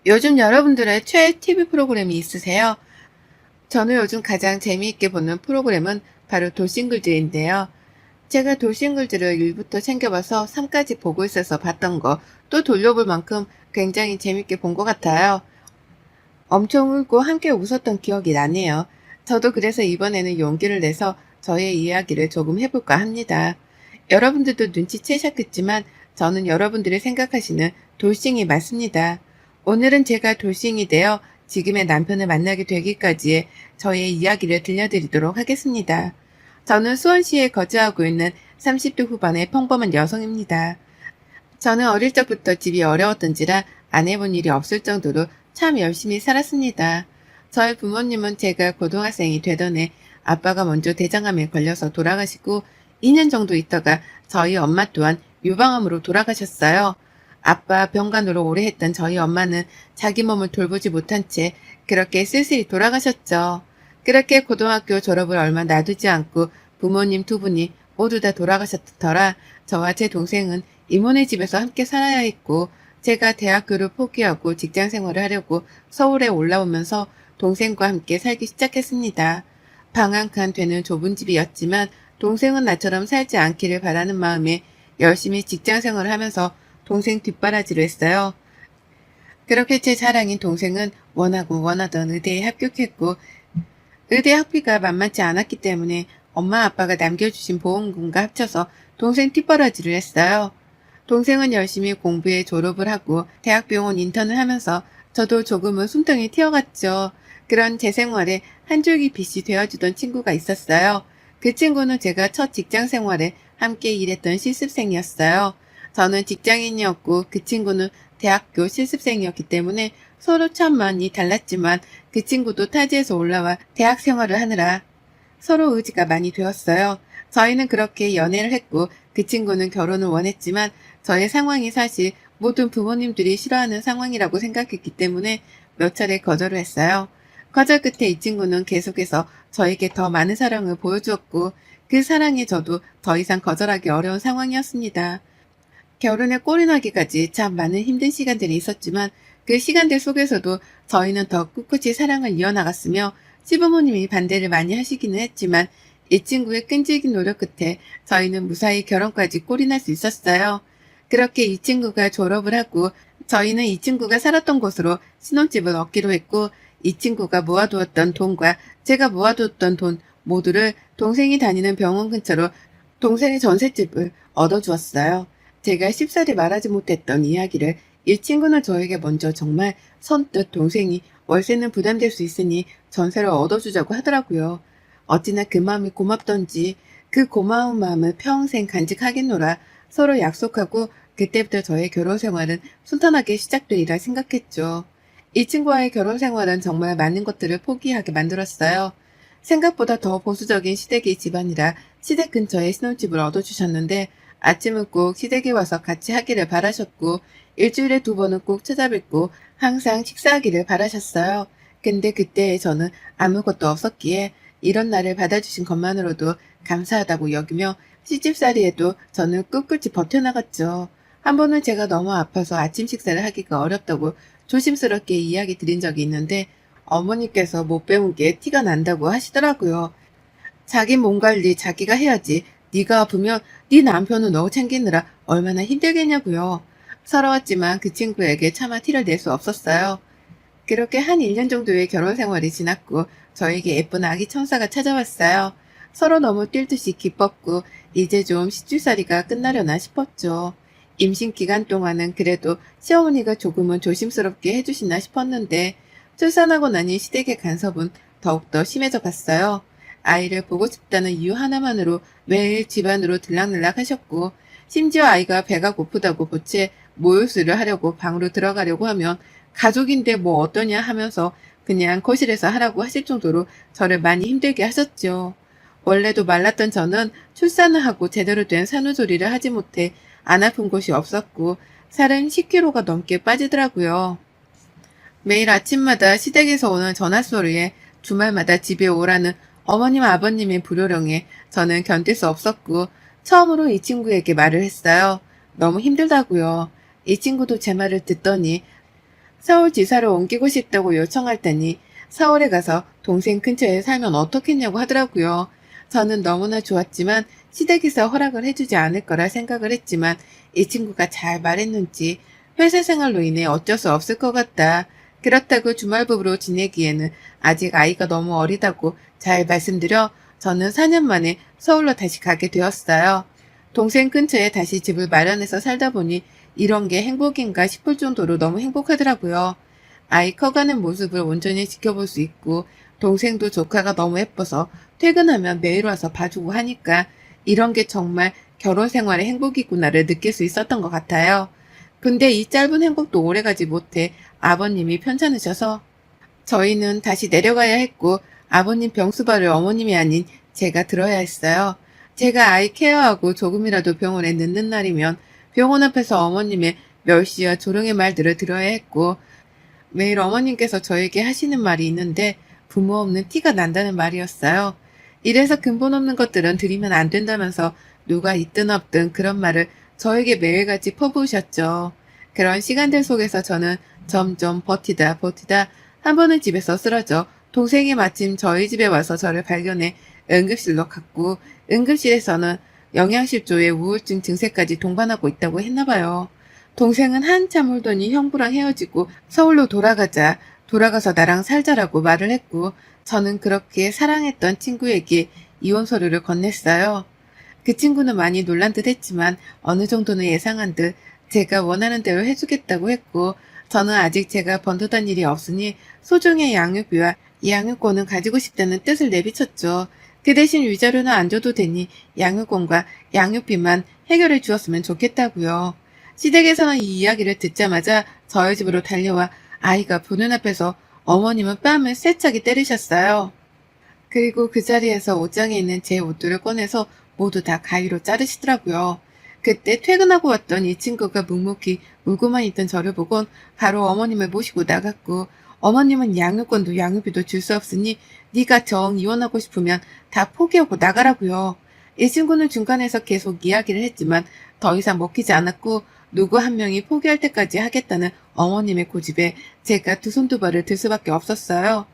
요즘 여러분들의 최애 TV 프로그램이 있으세요? 저는 요즘 가장 재미있게 보는 프로그램은 바로 돌싱글즈인데요. 제가 돌싱글즈를 1부터 챙겨봐서 3까지 보고 있어서 봤던 거 또 돌려볼 만큼 굉장히 재밌게 본 것 같아요. 엄청 울고 함께 웃었던 기억이 나네요. 저도 그래서 이번에는 용기를 내서 저의 이야기를 조금 해볼까 합니다. 여러분들도 눈치채셨겠지만 저는 여러분들이 생각하시는 돌싱이 맞습니다. 오늘은 제가 돌싱이 되어 지금의 남편을 만나게 되기까지의 저의 이야기를 들려드리도록 하겠습니다. 저는 수원시에 거주하고 있는 30대 후반의 평범한 여성입니다. 저는 어릴 적부터 집이 어려웠던지라 안 해본 일이 없을 정도로 참 열심히 살았습니다. 저희 부모님은 제가 고등학생이 되던 해 아빠가 먼저 대장암에 걸려서 돌아가시고 2년 정도 있다가 저희 엄마 또한 유방암으로 돌아가셨어요. 아빠 병간호로 오래 했던 저희 엄마는 자기 몸을 돌보지 못한 채 그렇게 쓸쓸히 돌아가셨죠. 그렇게 고등학교 졸업을 얼마 놔두지 않고 부모님 두 분이 모두 다 돌아가셨더라 저와 제 동생은 이모네 집에서 함께 살아야 했고 제가 대학교를 포기하고 직장 생활을 하려고 서울에 올라오면서 동생과 함께 살기 시작했습니다. 방 한 칸 되는 좁은 집이었지만 동생은 나처럼 살지 않기를 바라는 마음에 열심히 직장 생활을 하면서 동생 뒷바라지를 했어요. 그렇게 제 자랑인 동생은 원하고 원하던 의대에 합격했고 의대 학비가 만만치 않았기 때문에 엄마 아빠가 남겨주신 보험금과 합쳐서 동생 뒷바라지를 했어요. 동생은 열심히 공부해 졸업을 하고 대학병원 인턴을 하면서 저도 조금은 숨통이 튀어갔죠. 그런 제 생활에 한 줄기 빛이 되어주던 친구가 있었어요. 그 친구는 제가 첫 직장 생활에 함께 일했던 실습생이었어요. 저는 직장인이었고 그 친구는 대학교 실습생이었기 때문에 서로 참 많이 달랐지만 그 친구도 타지에서 올라와 대학 생활을 하느라 서로 의지가 많이 되었어요. 저희는 그렇게 연애를 했고 그 친구는 결혼을 원했지만 저의 상황이 사실 모든 부모님들이 싫어하는 상황이라고 생각했기 때문에 몇 차례 거절을 했어요. 거절 끝에 이 친구는 계속해서 저에게 더 많은 사랑을 보여주었고 그 사랑에 저도 더 이상 거절하기 어려운 상황이었습니다. 결혼에 꼴이 나기까지 참 많은 힘든 시간들이 있었지만 그 시간들 속에서도 저희는 더 꿋꿋이 사랑을 이어나갔으며 시부모님이 반대를 많이 하시기는 했지만 이 친구의 끈질긴 노력 끝에 저희는 무사히 결혼까지 꼴이 날 수 있었어요. 그렇게 이 친구가 졸업을 하고 저희는 이 친구가 살았던 곳으로 신혼집을 얻기로 했고 이 친구가 모아두었던 돈과 제가 모아두었던 돈 모두를 동생이 다니는 병원 근처로 동생의 전셋집을 얻어주었어요. 제가 쉽사리 말하지 못했던 이야기를 이 친구는 저에게 먼저 정말 선뜻 동생이 월세는 부담될 수 있으니 전세를 얻어주자고 하더라고요. 어찌나 그 마음이 고맙던지 그 고마운 마음을 평생 간직하겠노라 서로 약속하고 그때부터 저의 결혼 생활은 순탄하게 시작되리라 생각했죠. 이 친구와의 결혼 생활은 정말 많은 것들을 포기하게 만들었어요. 생각보다 더 보수적인 시댁의 집안이라 시댁 근처에 신혼집을 얻어주셨는데 아침은 꼭 시댁에 와서 같이 하기를 바라셨고 일주일에 2번은 꼭 찾아뵙고 항상 식사하기를 바라셨어요. 근데 그때 저는 아무것도 없었기에 이런 날을 받아주신 것만으로도 감사하다고 여기며 시집살이에도 저는 꿋꿋이 버텨나갔죠. 한 번은 제가 너무 아파서 아침 식사를 하기가 어렵다고 조심스럽게 이야기 드린 적이 있는데 어머니께서 못 배운 게 티가 난다고 하시더라고요. 자기 몸 관리 자기가 해야지. 네가 아프면 네 남편은 너 챙기느라 얼마나 힘들겠냐고요. 서러웠지만 그 친구에게 차마 티를 낼 수 없었어요. 그렇게 한 1년 정도의 결혼 생활이 지났고 저에게 예쁜 아기 천사가 찾아왔어요. 서로 너무 뛸 듯이 기뻤고 이제 좀 시집살이가 끝나려나 싶었죠. 임신 기간 동안은 그래도 시어머니가 조금은 조심스럽게 해주시나 싶었는데 출산하고 나니 시댁의 간섭은 더욱더 심해져 갔어요. 아이를 보고 싶다는 이유 하나만으로 매일 집안으로 들락날락 하셨고 심지어 아이가 배가 고프다고 보채 모유수를 하려고 방으로 들어가려고 하면 가족인데 뭐 어떠냐 하면서 그냥 거실에서 하라고 하실 정도로 저를 많이 힘들게 하셨죠. 원래도 말랐던 저는 출산을 하고 제대로 된 산후조리를 하지 못해 안 아픈 곳이 없었고 살은 10kg가 넘게 빠지더라고요. 매일 아침마다 시댁에서 오는 전화소리에 주말마다 집에 오라는 어머님 아버님의 불효령에 저는 견딜 수 없었고 처음으로 이 친구에게 말을 했어요. 너무 힘들다고요. 이 친구도 제 말을 듣더니 서울지사로 옮기고 싶다고 요청할 테니 서울에 가서 동생 근처에 살면 어떻겠냐고 하더라고요. 저는 너무나 좋았지만 시댁에서 허락을 해주지 않을 거라 생각을 했지만 이 친구가 잘 말했는지 회사 생활로 인해 어쩔 수 없을 것 같다. 그렇다고 주말부부로 지내기에는 아직 아이가 너무 어리다고 잘 말씀드려 저는 4년 만에 서울로 다시 가게 되었어요. 동생 근처에 다시 집을 마련해서 살다 보니 이런 게 행복인가 싶을 정도로 너무 행복하더라고요. 아이 커가는 모습을 온전히 지켜볼 수 있고 동생도 조카가 너무 예뻐서 퇴근하면 매일 와서 봐주고 하니까 이런 게 정말 결혼 생활의 행복이구나를 느낄 수 있었던 것 같아요. 근데 이 짧은 행복도 오래가지 못해 아버님이 편찮으셔서 저희는 다시 내려가야 했고 아버님 병수발을 어머님이 아닌 제가 들어야 했어요. 제가 아이 케어하고 조금이라도 병원에 늦는 날이면 병원 앞에서 어머님의 멸시와 조롱의 말들을 들어야 했고 매일 어머님께서 저에게 하시는 말이 있는데 부모 없는 티가 난다는 말이었어요. 이래서 근본 없는 것들은 들이면 안 된다면서 누가 있든 없든 그런 말을 저에게 매일같이 퍼부으셨죠. 그런 시간들 속에서 저는 점점 버티다 한 번은 집에서 쓰러져 동생이 마침 저희 집에 와서 저를 발견해 응급실로 갔고 응급실에서는 영양실조에 우울증 증세까지 동반하고 있다고 했나봐요. 동생은 한참 울더니 형부랑 헤어지고 서울로 돌아가서 나랑 살자라고 말을 했고 저는 그렇게 사랑했던 친구에게 이혼 서류를 건넸어요. 그 친구는 많이 놀란 듯 했지만 어느 정도는 예상한 듯 제가 원하는 대로 해주겠다고 했고 저는 아직 제가 번듯한 일이 없으니 소정의 양육비와 양육권은 가지고 싶다는 뜻을 내비쳤죠. 그 대신 위자료는 안 줘도 되니 양육권과 양육비만 해결해 주었으면 좋겠다고요. 시댁에서는 이 이야기를 듣자마자 저희 집으로 달려와 아이가 보는 앞에서 어머님은 뺨을 세차게 때리셨어요. 그리고 그 자리에서 옷장에 있는 제 옷들을 꺼내서 모두 다 가위로 자르시더라고요. 그때 퇴근하고 왔던 이 친구가 묵묵히 울고만 있던 저를 보곤 바로 어머님을 모시고 나갔고 어머님은 양육권도 양육비도 줄 수 없으니 네가 정 이혼하고 싶으면 다 포기하고 나가라고요. 이 친구는 중간에서 계속 이야기를 했지만 더 이상 먹히지 않았고 누구 한 명이 포기할 때까지 하겠다는 어머님의 고집에 제가 두 손 두 발을 들 수밖에 없었어요.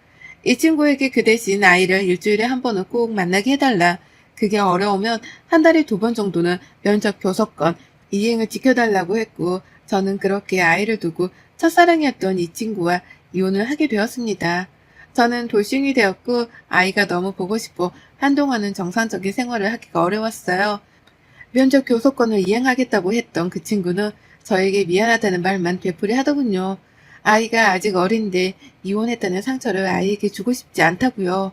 이 친구에게 그 대신 아이를 일주일에 한 번은 꼭 만나게 해달라. 그게 어려우면 한 달에 2번 정도는 면접 교섭권 이행을 지켜달라고 했고 저는 그렇게 아이를 두고 첫사랑이었던 이 친구와 이혼을 하게 되었습니다. 저는 돌싱이 되었고 아이가 너무 보고 싶어 한동안은 정상적인 생활을 하기가 어려웠어요. 면접 교섭권을 이행하겠다고 했던 그 친구는 저에게 미안하다는 말만 되풀이 하더군요. 아이가 아직 어린데 이혼했다는 상처를 아이에게 주고 싶지 않다고요.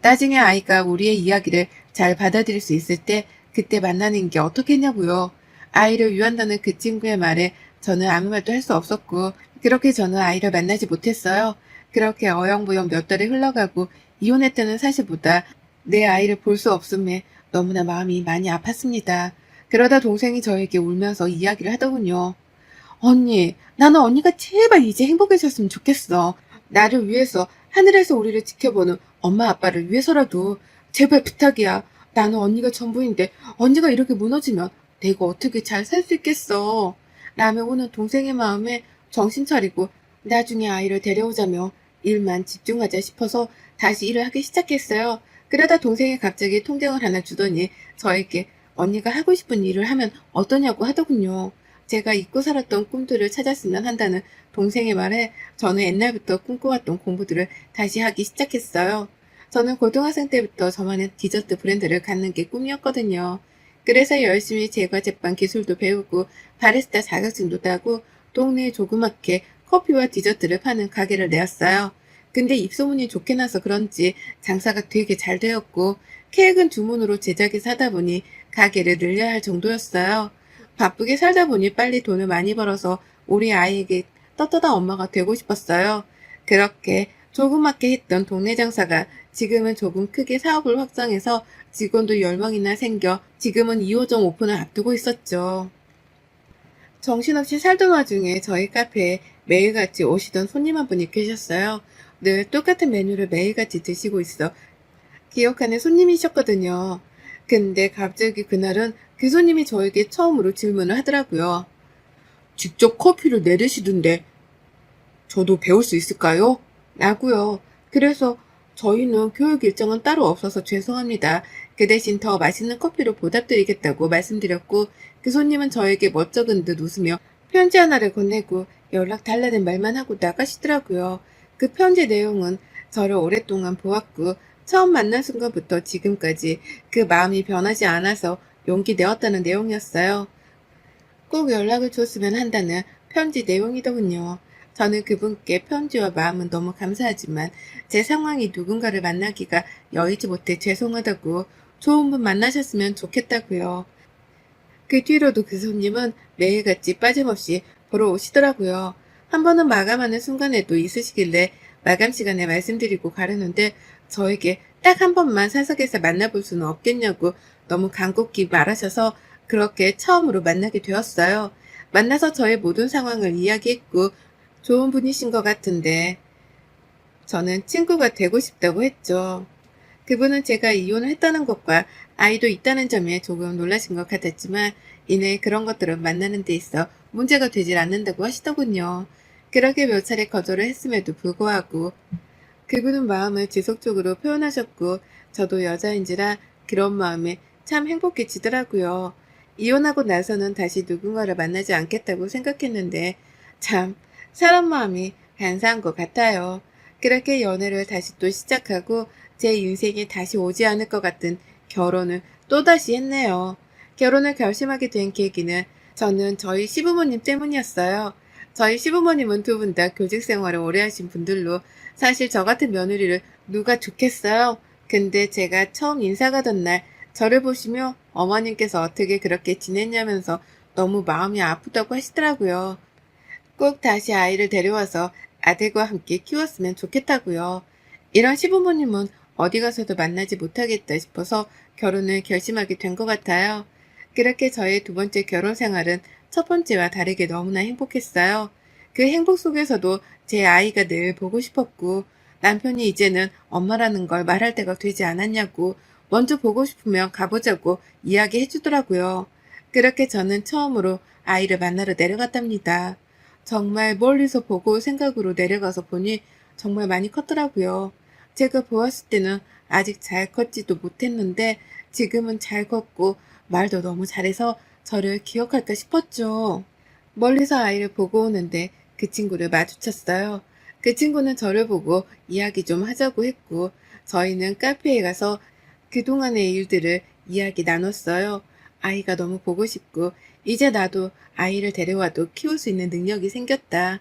나중에 아이가 우리의 이야기를 잘 받아들일 수 있을 때 그때 만나는 게 어떻겠냐고요. 아이를 위한다는 그 친구의 말에 저는 아무 말도 할 수 없었고 그렇게 저는 아이를 만나지 못했어요. 그렇게 어영부영 몇 달이 흘러가고 이혼했다는 사실보다 내 아이를 볼 수 없음에 너무나 마음이 많이 아팠습니다. 그러다 동생이 저에게 울면서 이야기를 하더군요. 언니, 나는 언니가 제발 이제 행복해졌으면 좋겠어. 나를 위해서 하늘에서 우리를 지켜보는 엄마 아빠를 위해서라도 제발 부탁이야. 나는 언니가 전부인데 언니가 이렇게 무너지면 내가 어떻게 잘 살 수 있겠어. 라며 우는 동생의 마음에 정신 차리고 나중에 아이를 데려오자며 일만 집중하자 싶어서 다시 일을 하기 시작했어요. 그러다 동생이 갑자기 통장을 하나 주더니 저에게 언니가 하고 싶은 일을 하면 어떠냐고 하더군요. 제가 잊고 살았던 꿈들을 찾았으면 한다는 동생의 말에 저는 옛날부터 꿈꿔왔던 공부들을 다시 하기 시작했어요. 저는 고등학생 때부터 저만의 디저트 브랜드를 갖는 게 꿈이었거든요. 그래서 열심히 제과 제빵 기술도 배우고 바리스타 자격증도 따고 동네에 조그맣게 커피와 디저트를 파는 가게를 내었어요. 근데 입소문이 좋게 나서 그런지 장사가 되게 잘 되었고 케이크는 주문으로 제작해서 하다 보니 가게를 늘려야 할 정도였어요. 바쁘게 살다 보니 빨리 돈을 많이 벌어서 우리 아이에게 떳떳한 엄마가 되고 싶었어요. 그렇게 조그맣게 했던 동네 장사가 지금은 조금 크게 사업을 확장해서 직원도 10명이나 생겨 지금은 2호점 오픈을 앞두고 있었죠. 정신없이 살던 와중에 저희 카페에 매일같이 오시던 손님 한 분이 계셨어요. 늘 똑같은 메뉴를 매일같이 드시고 있어 기억하는 손님이셨거든요. 근데 갑자기 그날은 그 손님이 저에게 처음으로 질문을 하더라고요. 직접 커피를 내리시던데 저도 배울 수 있을까요? 라고요. 그래서 저희는 교육 일정은 따로 없어서 죄송합니다. 그 대신 더 맛있는 커피로 보답드리겠다고 말씀드렸고, 그 손님은 저에게 멋쩍은 듯 웃으며 편지 하나를 건네고 연락 달라는 말만 하고 나가시더라고요. 그 편지 내용은 저를 오랫동안 보았고, 처음 만난 순간부터 지금까지 그 마음이 변하지 않아서 용기 내었다는 내용이었어요. 꼭 연락을 줬으면 한다는 편지 내용이더군요. 저는 그분께 편지와 마음은 너무 감사하지만 제 상황이 누군가를 만나기가 여의치 못해 죄송하다고 좋은 분 만나셨으면 좋겠다고요. 그 뒤로도 그 손님은 매일같이 빠짐없이 보러 오시더라고요. 한 번은 마감하는 순간에도 있으시길래 마감 시간에 말씀드리고 가려는데 저에게 딱 한 번만 사석에서 만나볼 수는 없겠냐고 너무 간곡히 말하셔서 그렇게 처음으로 만나게 되었어요. 만나서 저의 모든 상황을 이야기했고 좋은 분이신 것 같은데 저는 친구가 되고 싶다고 했죠. 그분은 제가 이혼을 했다는 것과 아이도 있다는 점에 조금 놀라신 것 같았지만 이내 그런 것들은 만나는 데 있어 문제가 되질 않는다고 하시더군요. 그렇게 몇 차례 거절을 했음에도 불구하고 그분은 마음을 지속적으로 표현하셨고 저도 여자인지라 그런 마음에 참 행복해지더라고요. 이혼하고 나서는 다시 누군가를 만나지 않겠다고 생각했는데 참 사람 마음이 간사한 것 같아요. 그렇게 연애를 다시 또 시작하고 제 인생에 다시 오지 않을 것 같은 결혼을 또다시 했네요. 결혼을 결심하게 된 계기는 저는 저희 시부모님 때문이었어요. 저희 시부모님은 두 분 다 교직 생활을 오래 하신 분들로 사실 저 같은 며느리를 누가 좋겠어요? 근데 제가 처음 인사 가던 날 저를 보시며 어머님께서 어떻게 그렇게 지냈냐면서 너무 마음이 아프다고 하시더라고요. 꼭 다시 아이를 데려와서 아들과 함께 키웠으면 좋겠다고요. 이런 시부모님은 어디 가서도 만나지 못하겠다 싶어서 결혼을 결심하게 된 것 같아요. 그렇게 저의 두 번째 결혼 생활은 첫 번째와 다르게 너무나 행복했어요. 그 행복 속에서도 제 아이가 늘 보고 싶었고 남편이 이제는 엄마라는 걸 말할 때가 되지 않았냐고 먼저 보고 싶으면 가보자고 이야기해 주더라고요. 그렇게 저는 처음으로 아이를 만나러 내려갔답니다. 정말 멀리서 보고 생각으로 내려가서 보니 정말 많이 컸더라고요. 제가 보았을 때는 아직 잘 컸지도 못했는데 지금은 잘 컸고 말도 너무 잘해서 저를 기억할까 싶었죠. 멀리서 아이를 보고 오는데 그 친구를 마주쳤어요. 그 친구는 저를 보고 이야기 좀 하자고 했고 저희는 카페에 가서 그동안의 일들을 이야기 나눴어요. 아이가 너무 보고 싶고 이제 나도 아이를 데려와도 키울 수 있는 능력이 생겼다.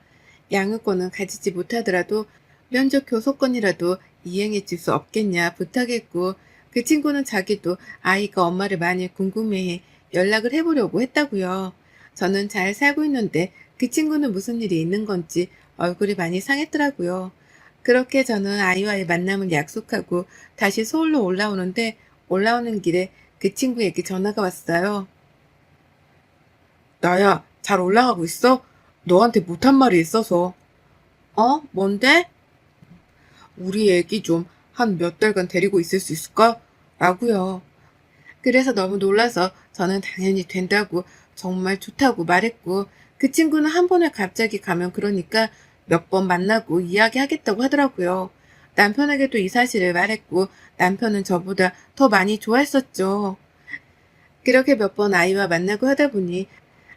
양육권은 가지지 못하더라도 면접 교섭권이라도 이행해 줄 수 없겠냐 부탁했고 그 친구는 자기도 아이가 엄마를 많이 궁금해해 연락을 해보려고 했다고요. 저는 잘 살고 있는데 그 친구는 무슨 일이 있는 건지 얼굴이 많이 상했더라고요. 그렇게 저는 아이와의 만남을 약속하고 다시 서울로 올라오는데 올라오는 길에 그 친구에게 전화가 왔어요. 나야, 잘 올라가고 있어? 너한테 못한 말이 있어서. 뭔데? 우리 애기 좀 한 몇 달간 데리고 있을 수 있을까? 라고요. 그래서 너무 놀라서 저는 당연히 된다고 정말 좋다고 말했고 그 친구는 한 번에 갑자기 가면 그러니까 몇 번 만나고 이야기하겠다고 하더라고요. 남편에게도 이 사실을 말했고 남편은 저보다 더 많이 좋아했었죠. 그렇게 몇 번 아이와 만나고 하다 보니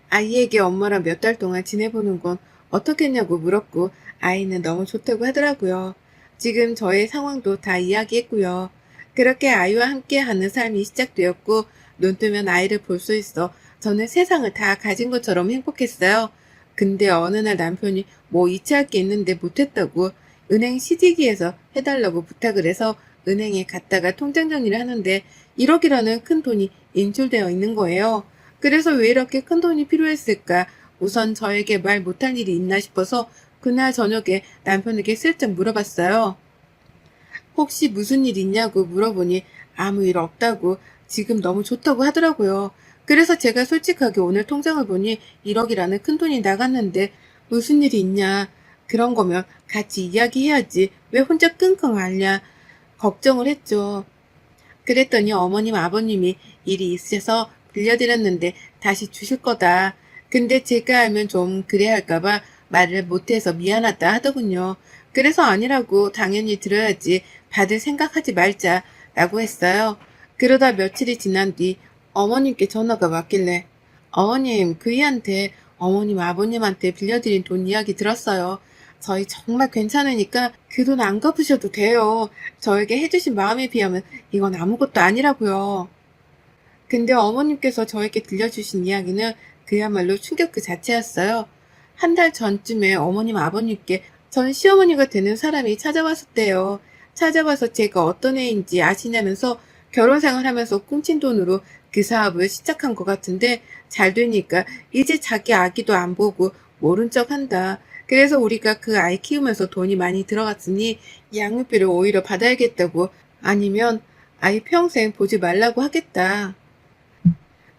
아이에게 엄마랑 몇 달 동안 지내보는 건 어떻겠냐고 물었고 아이는 너무 좋다고 하더라고요. 지금 저의 상황도 다 이야기했고요. 그렇게 아이와 함께하는 삶이 시작되었고 눈 뜨면 아이를 볼 수 있어 저는 세상을 다 가진 것처럼 행복했어요. 근데 어느 날 남편이 뭐 이체할 게 있는데 못했다고 은행 CD기에서 해달라고 부탁을 해서 은행에 갔다가 통장 정리를 하는데 1억이라는 큰 돈이 인출되어 있는 거예요. 그래서 왜 이렇게 큰 돈이 필요했을까? 우선 저에게 말 못할 일이 있나 싶어서 그날 저녁에 남편에게 슬쩍 물어봤어요. 혹시 무슨 일 있냐고 물어보니 아무 일 없다고 지금 너무 좋다고 하더라고요. 그래서 제가 솔직하게 오늘 통장을 보니 1억이라는 큰 돈이 나갔는데 무슨 일이 있냐. 그런 거면 같이 이야기해야지. 왜 혼자 끙끙 앓냐. 걱정을 했죠. 그랬더니 어머님, 아버님이 일이 있으셔서 빌려드렸는데 다시 주실 거다. 근데 제가 알면 좀 그래 할까봐 말을 못해서 미안하다 하더군요. 그래서 아니라고 당연히 들어야지 받을 생각하지 말자라고 했어요. 그러다 며칠이 지난 뒤 어머님께 전화가 왔길래 어머님 그이한테 어머님 아버님한테 빌려드린 돈 이야기 들었어요. 저희 정말 괜찮으니까 그 돈 안 갚으셔도 돼요. 저에게 해주신 마음에 비하면 이건 아무것도 아니라고요. 근데 어머님께서 저에게 들려주신 이야기는 그야말로 충격 그 자체였어요. 한 달 전쯤에 어머님 아버님께 전 시어머니가 되는 사람이 찾아왔었대요. 찾아와서 제가 어떤 애인지 아시냐면서 결혼 생활하면서 꿍친 돈으로 그 사업을 시작한 것 같은데 잘 되니까 이제 자기 아기도 안 보고 모른 척 한다. 그래서 우리가 그 아이 키우면서 돈이 많이 들어갔으니 양육비를 오히려 받아야겠다고 아니면 아이 평생 보지 말라고 하겠다.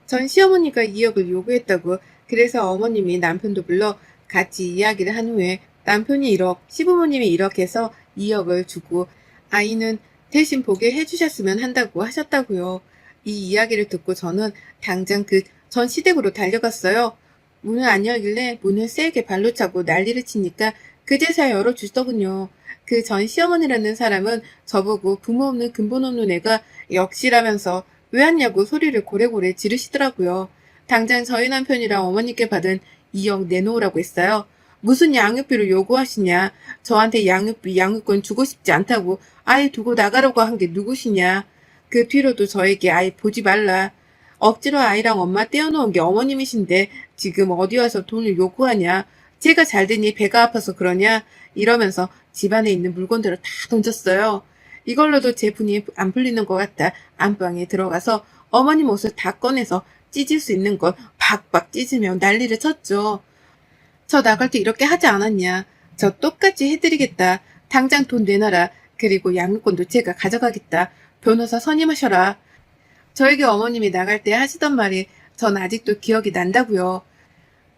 전 시어머니가 2억을 요구했다고 그래서 어머님이 남편도 불러 같이 이야기를 한 후에 남편이 1억, 시부모님이 1억 해서 2억을 주고 아이는 대신 보게 해주셨으면 한다고 하셨다고요. 이 이야기를 듣고 저는 당장 그 전 시댁으로 달려갔어요. 문을 안 열길래 문을 세게 발로 차고 난리를 치니까 그제서야 열어주더군요. 그 전 시어머니라는 사람은 저보고 부모 없는 근본 없는 애가 역시라면서 왜 왔냐고 소리를 고래고래 지르시더라고요. 당장 저희 남편이랑 어머니께 받은 2억 내놓으라고 했어요. 무슨 양육비를 요구하시냐. 저한테 양육비, 양육권 주고 싶지 않다고 아이 두고 나가라고 한 게 누구시냐. 그 뒤로도 저에게 아이 보지 말라. 억지로 아이랑 엄마 떼어놓은 게 어머님이신데 지금 어디 와서 돈을 요구하냐. 제가 잘 되니 배가 아파서 그러냐. 이러면서 집안에 있는 물건들을 다 던졌어요. 이걸로도 제 분이 안 풀리는 것 같아 안방에 들어가서 어머님 옷을 다 꺼내서 찢을 수 있는 건 박박 찢으며 난리를 쳤죠. 저 나갈 때 이렇게 하지 않았냐. 저 똑같이 해드리겠다. 당장 돈 내놔라. 그리고 양육권도 제가 가져가겠다. 변호사 선임하셔라. 저에게 어머님이 나갈 때 하시던 말이 전 아직도 기억이 난다고요.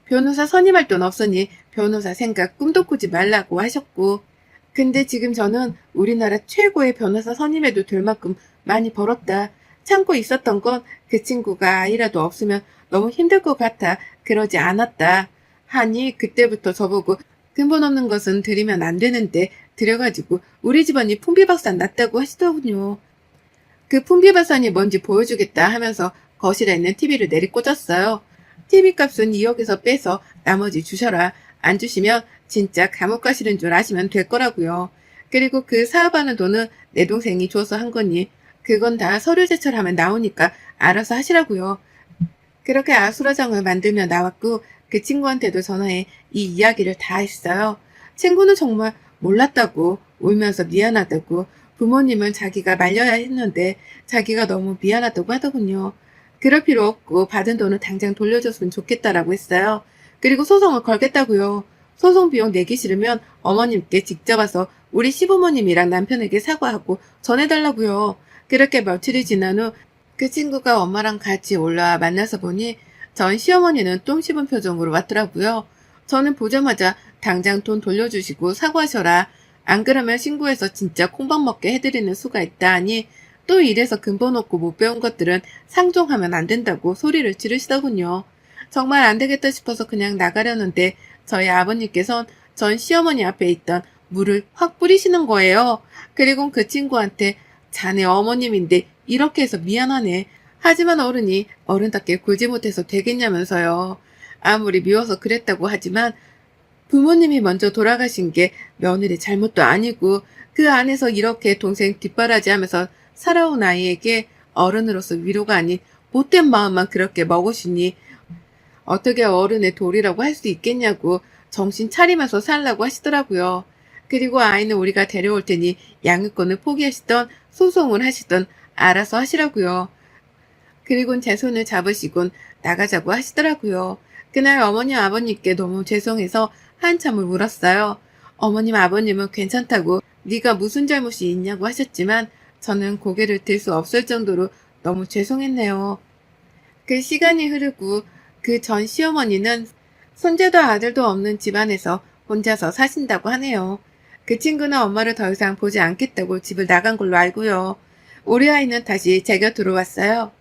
변호사 선임할 돈 없으니 변호사 생각 꿈도 꾸지 말라고 하셨고 근데 지금 저는 우리나라 최고의 변호사 선임해도 될 만큼 많이 벌었다. 참고 있었던 건 그 친구가 아이라도 없으면 너무 힘들 것 같아 그러지 않았다. 하니 그때부터 저보고 근본 없는 것은 드리면 안 되는데 드려가지고 우리 집안이 풍비박산 났다고 하시더군요. 그 풍비박산이 뭔지 보여주겠다 하면서 거실에 있는 TV를 내리꽂았어요. TV 값은 2억에서 빼서 나머지 주셔라. 안 주시면 진짜 감옥 가시는 줄 아시면 될 거라고요. 그리고 그 사업하는 돈은 내 동생이 줘서 한 거니 그건 다 서류 제출하면 나오니까 알아서 하시라고요. 그렇게 아수라장을 만들며 나왔고 그 친구한테도 전화해 이 이야기를 다 했어요. 친구는 정말 몰랐다고 울면서 미안하다고 부모님은 자기가 말려야 했는데 자기가 너무 미안하다고 하더군요. 그럴 필요 없고 받은 돈은 당장 돌려줬으면 좋겠다라고 했어요. 그리고 소송을 걸겠다고요. 소송 비용 내기 싫으면 어머님께 직접 와서 우리 시부모님이랑 남편에게 사과하고 전해달라고요. 그렇게 며칠이 지난 후 그 친구가 엄마랑 같이 올라와 만나서 보니 전 시어머니는 똥 씹은 표정으로 왔더라고요. 저는 보자마자 당장 돈 돌려주시고 사과하셔라. 안 그러면 신고해서 진짜 콩밥 먹게 해드리는 수가 있다 하니 또 이래서 근본 없고 못 배운 것들은 상종하면 안 된다고 소리를 지르시더군요. 정말 안 되겠다 싶어서 그냥 나가려는데 저희 아버님께선 전 시어머니 앞에 있던 물을 확 뿌리시는 거예요. 그리고 그 친구한테 자네 어머님인데 이렇게 해서 미안하네. 하지만 어른이 어른답게 굴지 못해서 되겠냐면서요. 아무리 미워서 그랬다고 하지만 부모님이 먼저 돌아가신 게 며느리 잘못도 아니고 그 안에서 이렇게 동생 뒷바라지하면서 살아온 아이에게 어른으로서 위로가 아닌 못된 마음만 그렇게 먹으시니 어떻게 어른의 도리라고 할 수 있겠냐고 정신 차리면서 살라고 하시더라고요. 그리고 아이는 우리가 데려올 테니 양육권을 포기하시던 소송을 하시던 알아서 하시라고요. 그리곤 제 손을 잡으시곤 나가자고 하시더라고요. 그날 어머니 아버님께 너무 죄송해서 한참을 울었어요. 어머님 아버님은 괜찮다고 네가 무슨 잘못이 있냐고 하셨지만 저는 고개를 들 수 없을 정도로 너무 죄송했네요. 그 시간이 흐르고 그 전 시어머니는 손자도 아들도 없는 집안에서 혼자서 사신다고 하네요. 그 친구는 엄마를 더 이상 보지 않겠다고 집을 나간 걸로 알고요. 우리 아이는 다시 제 곁으로 왔어요.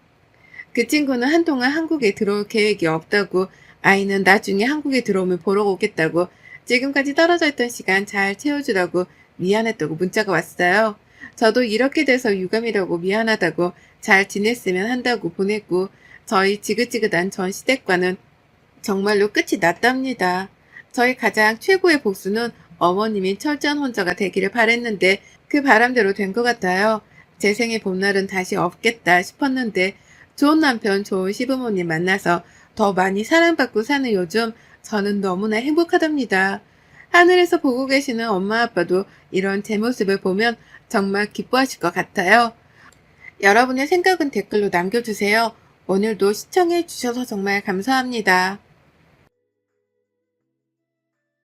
그 친구는 한동안 한국에 들어올 계획이 없다고 아이는 나중에 한국에 들어오면 보러 오겠다고 지금까지 떨어져 있던 시간 잘 채워주라고 미안했다고 문자가 왔어요. 저도 이렇게 돼서 유감이라고 미안하다고 잘 지냈으면 한다고 보냈고, 저희 지긋지긋한 전 시댁과는 정말로 끝이 났답니다. 저희 가장 최고의 복수는 어머님이 철저한 혼자가 되기를 바랬는데 그 바람대로 된 것 같아요. 제 생의 봄날은 다시 없겠다 싶었는데 좋은 남편, 좋은 시부모님 만나서 더 많이 사랑받고 사는 요즘 저는 너무나 행복하답니다. 하늘에서 보고 계시는 엄마 아빠도 이런 제 모습을 보면 정말 기뻐하실 것 같아요. 여러분의 생각은 댓글로 남겨주세요. 오늘도 시청해 주셔서 정말 감사합니다.